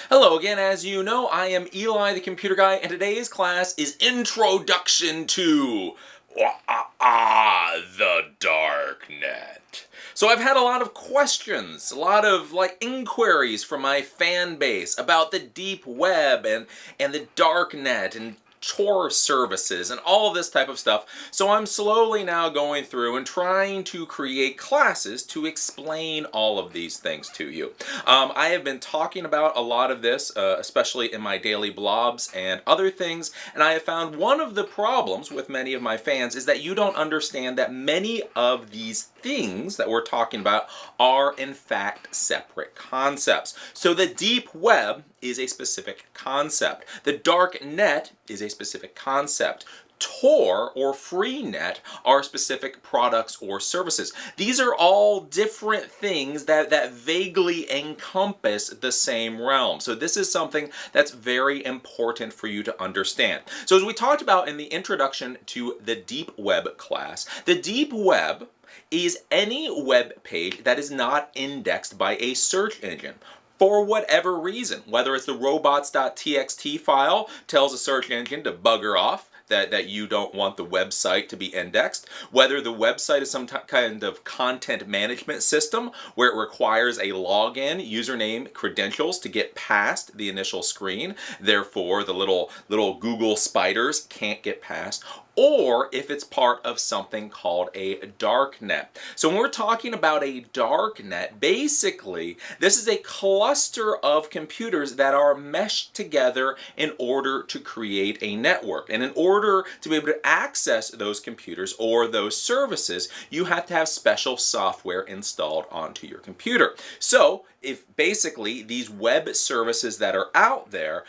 Hello again, as you know, I am Eli the Computer Guy, and today's class is Introduction to the Darknet. So I've had a lot of questions, a lot of inquiries from my fan base about the deep web and the darknet and Tor services and all of this type of stuff. So I'm slowly now going through and trying to create classes to explain all of these things to you. I have been talking about a lot of this, especially in my daily blogs and other things, and I have found one of the problems with many of my fans is that you don't understand that many of these things that we're talking about are in fact separate concepts. So the deep web is a specific concept. The dark net is a specific concept. Tor or freenet are specific products or services. These are all different things that vaguely encompass the same realm. So this is something that's very important for you to understand. So as we talked about in the introduction to the deep web class, the deep web is any web page that is not indexed by a search engine. For whatever reason, whether it's the robots.txt file tells a search engine to bugger off, that you don't want the website to be indexed, whether the website is some kind of content management system where it requires a login, username, credentials to get past the initial screen, therefore the little Google spiders can't get past, or if it's part of something called a darknet. So when we're talking about a darknet, basically this is a cluster of computers that are meshed together in order to create a network. And in order to be able to access those computers or those services, you have to have special software installed onto your computer. So if basically these web services that are out there,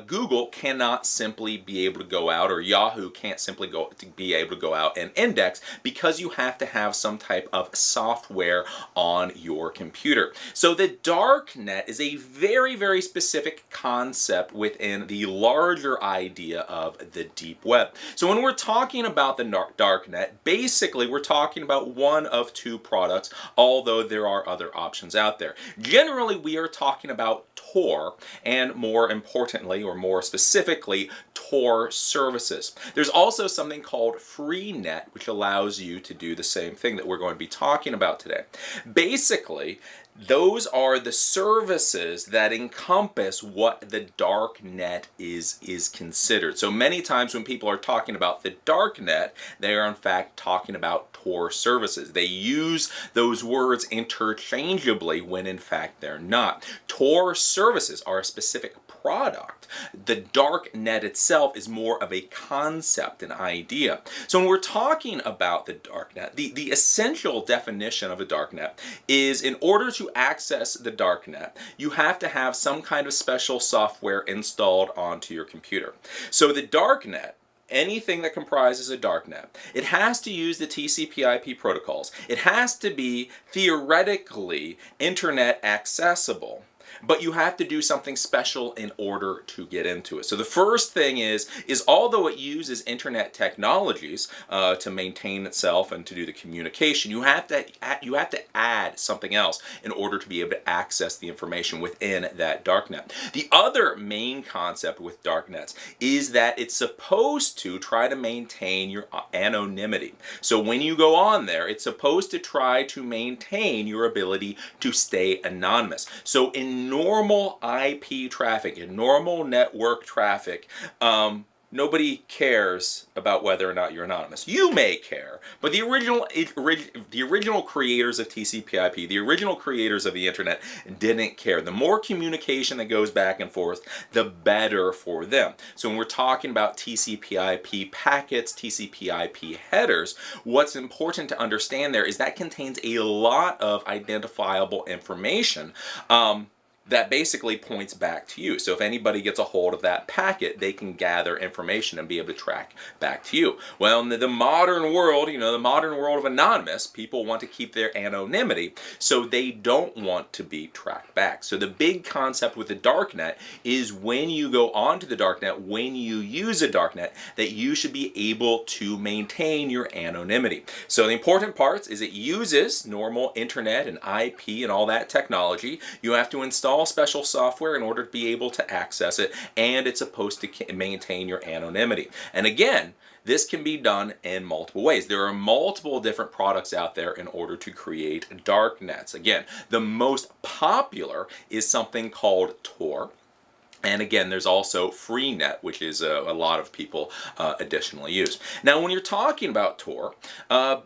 Google cannot simply be able to go out, or Yahoo can't simply be able to go out and index, because you have to have some type of software on your computer. So the darknet is a very, very specific concept within the larger idea of the deep web. So when we're talking about the darknet, basically we're talking about one of two products, although there are other options out there. Generally, we are talking about Tor, and more importantly, or more specifically, Tor services. There's also something called freenet, which allows you to do the same thing that we're going to be talking about today. Basically, those are the services that encompass what the darknet is considered. So many times when people are talking about the darknet, they are in fact talking about Tor services. They use those words interchangeably when in fact they're not. Tor services are a specific product. The darknet itself is more of a concept, an idea. So when we're talking about the darknet, the essential definition of a darknet is, in order to access the darknet, you have to have some kind of special software installed onto your computer. So the darknet, anything that comprises a darknet, it has to use the TCP/IP protocols. It has to be theoretically internet accessible, but you have to do something special in order to get into it. So the first thing is although it uses internet technologies to maintain itself and to do the communication, you have to add something else in order to be able to access the information within that darknet. The other main concept with darknets is that it's supposed to try to maintain your anonymity. So when you go on there, it's supposed to try to maintain your ability to stay anonymous. So in normal IP traffic, in normal network traffic, nobody cares about whether or not you're anonymous. You may care, but the original creators of TCP/IP, the original creators of the internet, didn't care. The more communication that goes back and forth, the better for them. So when we're talking about TCP/IP packets, TCP/IP headers, what's important to understand there is that contains a lot of identifiable information that basically points back to you. So if anybody gets a hold of that packet, they can gather information and be able to track back to you. Well, in the modern world, the modern world of anonymous, people want to keep their anonymity, so they don't want to be tracked back. So the big concept with the darknet is, when you go onto the darknet, when you use a darknet, that you should be able to maintain your anonymity. So the important parts is it uses normal internet and IP and all that technology. You have to install install special software in order to be able to access it, and it's supposed to maintain your anonymity. And again, this can be done in multiple ways. There are multiple different products out there in order to create dark nets. Again, the most popular is something called Tor. And again, there's also Freenet, which is a lot of people additionally use. Now, when you're talking about Tor,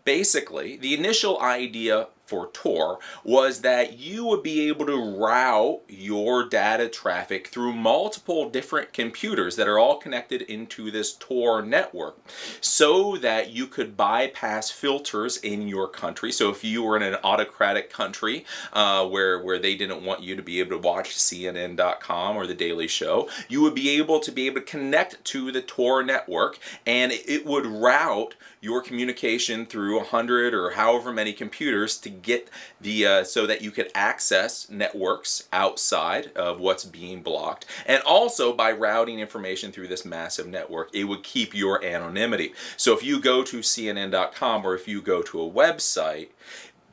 basically, the initial idea for Tor was that you would be able to route your data traffic through multiple different computers that are all connected into this Tor network so that you could bypass filters in your country. So if you were in an autocratic country where they didn't want you to be able to watch CNN.com or The Daily Show, you would be able to connect to the Tor network, and it would route your communication through 100 or however many computers to get the so that you could access networks outside of what's being blocked. And also, by routing information through this massive network, it would keep your anonymity. So if you go to CNN.com or if you go to a website,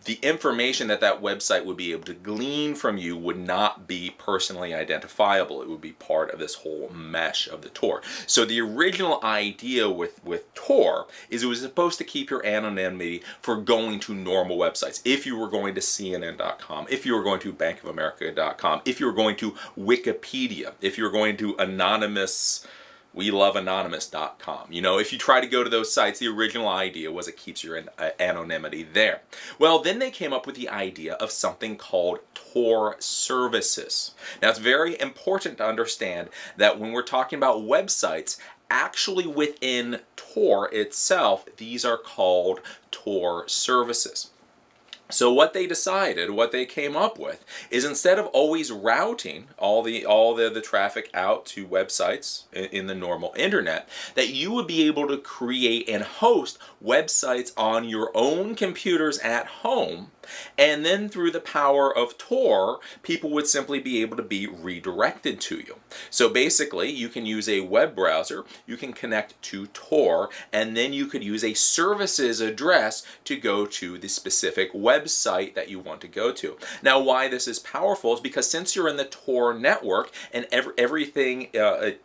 the information that website would be able to glean from you would not be personally identifiable. It would be part of this whole mesh of the Tor. So the original idea with Tor is it was supposed to keep your anonymity for going to normal websites. If you were going to CNN.com, if you were going to bankofamerica.com, if you were going to Wikipedia, if you were going to WeLoveAnonymous.com. You know, if you try to go to those sites, the original idea was it keeps your anonymity there. Well, then they came up with the idea of something called Tor services. Now, it's very important to understand that when we're talking about websites, actually within Tor itself, these are called Tor services. So what they decided, what they came up with, is instead of always routing all the traffic out to websites in the normal internet, that you would be able to create and host websites on your own computers at home, and then through the power of Tor, people would simply be able to be redirected to you. So basically, you can use a web browser, you can connect to Tor, and then you could use a services address to go to the specific website that you want to go to. Now, why this is powerful is because since you're in the Tor network and everything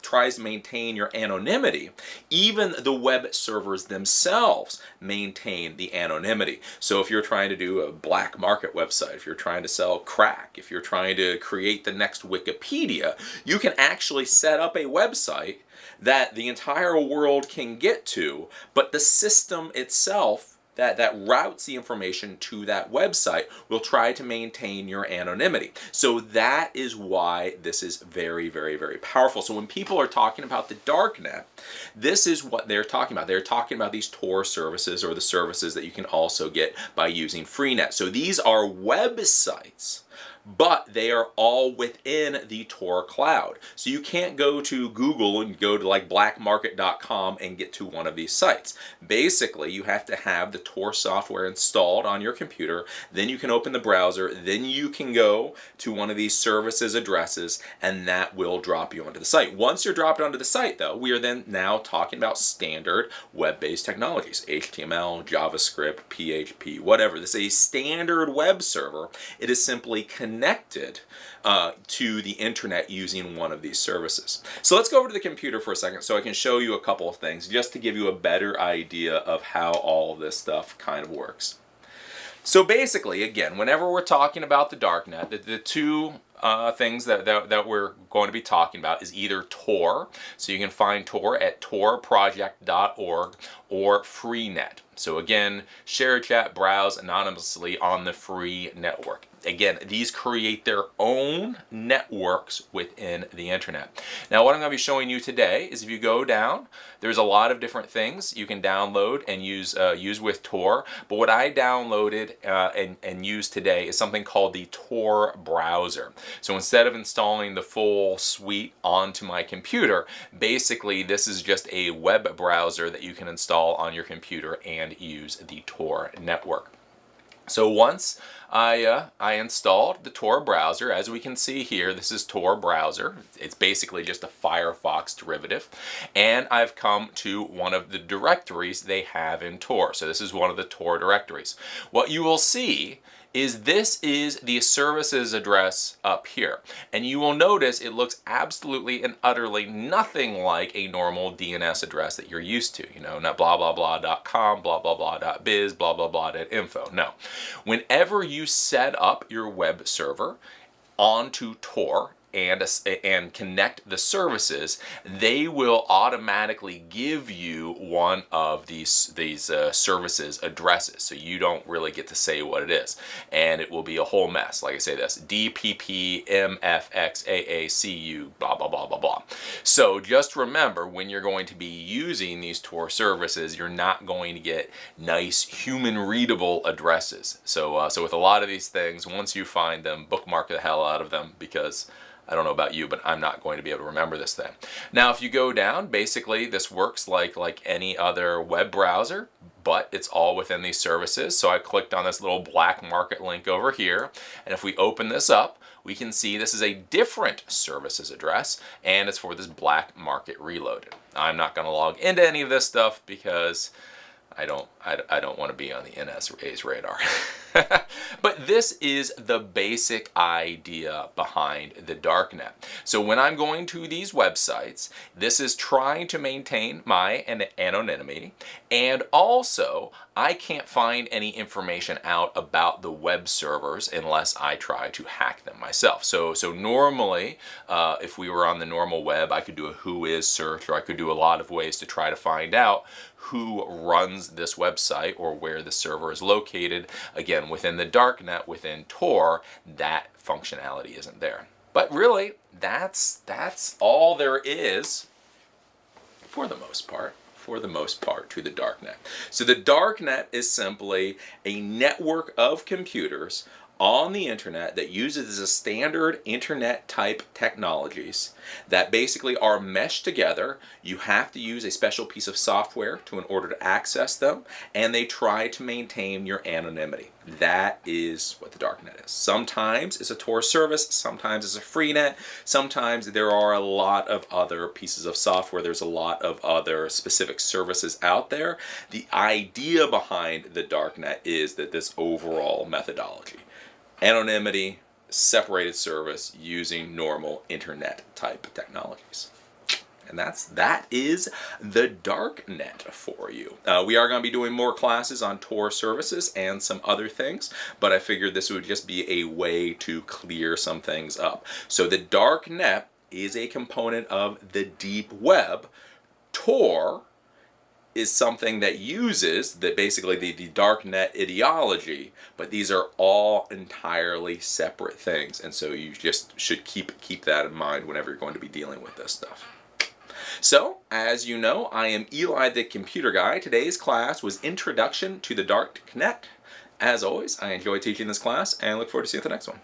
tries to maintain your anonymity, even the web servers themselves maintain the anonymity. So if you're trying to do a black market website, if you're trying to sell crack, if you're trying to create the next Wikipedia, you can actually set up a website that the entire world can get to, but the system itself that routes the information to that website will try to maintain your anonymity. So that is why this is very, very, very powerful. So when people are talking about the darknet, this is what they're talking about. They're talking about these Tor services, or the services that you can also get by using Freenet. So these are websites, but they are all within the Tor cloud. So you can't go to Google and go to like blackmarket.com and get to one of these sites. Basically, you have to have the Tor software installed on your computer, then you can open the browser, then you can go to one of these services addresses, and that will drop you onto the site. Once you're dropped onto the site, though, we are then now talking about standard web-based technologies, HTML, JavaScript, PHP, whatever. This is a standard web server. It is simply connected to the internet using one of these services. So let's go over to the computer for a second so I can show you a couple of things just to give you a better idea of how all this stuff kind of works. So basically, again, whenever we're talking about the darknet, the two things that we're going to be talking about is either Tor, so you can find Tor at torproject.org, or Freenet. So again, share, chat, browse anonymously on the free network. Again, these create their own networks within the internet. Now, what I'm going to be showing you today is if you go down, there's a lot of different things you can download and use with Tor. But what I downloaded and used today is something called the Tor browser. So instead of installing the full suite onto my computer, basically this is just a web browser that you can install on your computer and use the Tor network. So once I installed the Tor browser, as we can see here, this is Tor browser. It's basically just a Firefox derivative. And I've come to one of the directories they have in Tor. So this is one of the Tor directories. What you will see is this is the services address up here. And you will notice it looks absolutely and utterly nothing like a normal DNS address that you're used to. You know, not blah blah blah.com, blah blah blah.biz, blah blah blah.info. No. Whenever you set up your web server onto Tor and connect the services, they will automatically give you one of these services addresses, so you don't really get to say what it is, and it will be a whole mess. Like I say, this DPPMFXAACU blah blah blah blah blah. So just remember, when you're going to be using these Tor services, you're not going to get nice human readable addresses. So with a lot of these things, once you find them, bookmark the hell out of them, because I don't know about you, but I'm not going to be able to remember this thing. Now, if you go down, basically this works like any other web browser, but it's all within these services. So I clicked on this little black market link over here, and if we open this up, we can see this is a different services address, and it's for this black market reloaded. I'm not going to log into any of this stuff because I don't want to be on the NSA's radar. But this is the basic idea behind the darknet. So when I'm going to these websites, this is trying to maintain my anonymity, and also I can't find any information out about the web servers unless I try to hack them myself. So normally, if we were on the normal web, I could do a who is search, or I could do a lot of ways to try to find out who runs this website or where the server is located. Again, within the darknet, within Tor, that functionality isn't there. But really, that's all there is, for the most part, to the darknet. So the darknet is simply a network of computers on the internet that uses the standard internet type technologies that basically are meshed together. You have to use a special piece of software in order to access them, and they try to maintain your anonymity. That is what the darknet is. Sometimes it's a Tor service, sometimes it's a freenet, sometimes there are a lot of other pieces of software, there's a lot of other specific services out there. The idea behind the darknet is that this overall methodology: anonymity, separated service using normal internet type technologies. And that is the darknet for you. We are going to be doing more classes on Tor services and some other things, but I figured this would just be a way to clear some things up. So the darknet is a component of the deep web. Tor is something that uses basically the darknet ideology, but these are all entirely separate things, and so you just should keep that in mind whenever you're going to be dealing with this stuff. So, as you know, I am Eli the Computer Guy. Today's class was Introduction to the Darknet. As always, I enjoy teaching this class and look forward to seeing you at the next one.